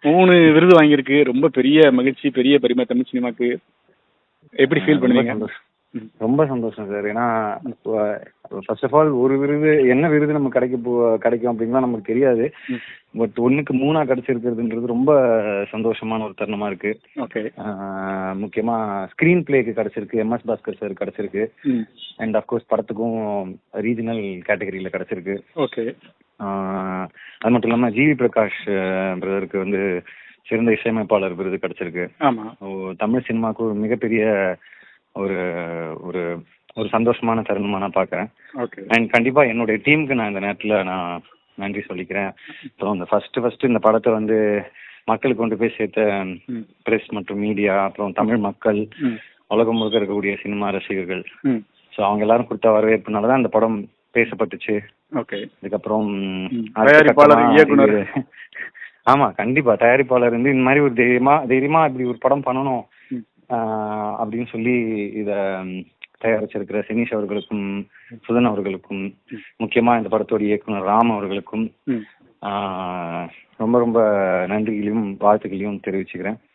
3 விருது வாங்கியிருக்கு. ரொம்ப பெரிய மகிழ்ச்சி, பெரிய பெருமை தமிழ் சினிமாக்கு. எப்படி ஃபீல் ரொம்ப பண்ணுவீங்க? சந்தோஷம். ரொம்ப சந்தோஷம் சார். ஏன்னா ஃபர்ஸ்ட் ஆஃப் ஆல் ஒரு விருது என்ன விருது நமக்கு கிடைக்கும் அப்படின்லாம் நமக்கு தெரியாது. பட் 1க்கு 3 கிடைச்சிருக்கிறதுன்றது ரொம்ப சந்தோஷமான ஒரு தருணமா இருக்கு. ஓகே. முக்கியமா ஸ்கிரீன் பிளேக்கு கிடைச்சிருக்கு, MS பாஸ்கர் சார் கிடைச்சிருக்கு. அண்ட் அஃப்கோர்ஸ் படத்துக்கும் ரீஜனல் கேட்டகரியில கிடைச்சிருக்கு. ஓகே. அது மட்டும் இல்லாம ஜிவி பிரகாஷ் பிரதருக்கு வந்து சிறந்த இசையமைப்பாளர் விருது கிடைச்சிருக்கு. ஆமா. தமிழ் சினிமாவுக்கு ஒரு மிகப்பெரிய ஒரு ஒரு ஒரு சந்தோஷமான தருணமா நான் பாக்குறேன். அண்ட் கண்டிப்பா என்னுடைய டீமுக்கு நான் இந்த நேரத்துல நான் நன்றி சொல்லிக்கிறேன். அப்புறம் இந்த ஃபர்ஸ்ட் இந்த படத்தை வந்து மக்களுக்கு கொண்டு போய் சேர்த்த பிரஸ் மற்றும் மீடியா, அப்புறம் தமிழ் மக்கள், உலகம் முழுக்க இருக்கக்கூடிய சினிமா ரசிகர்கள், ஸோ அவங்க எல்லாரும் கொடுத்த வரவேற்புனாலதான் இந்த படம் பேசப்பட்டுச்சு. அதுக்கப்புறம் ஆமா கண்டிப்பா தயாரிப்பாளர் வந்து இந்த மாதிரி ஒரு தைரியமா இப்படி ஒரு படம் பண்ணணும் அப்படின்னு சொல்லி இத தயாரிச்சிருக்கிற சினீஷ் அவர்களுக்கும் சுதன் அவர்களுக்கும், முக்கியமா இந்த படத்தோட இயக்குனர் ராம் அவர்களுக்கும் ரொம்ப ரொம்ப நன்றிகளையும் வாழ்த்துக்களையும் தெரிவிச்சுக்கிறேன்.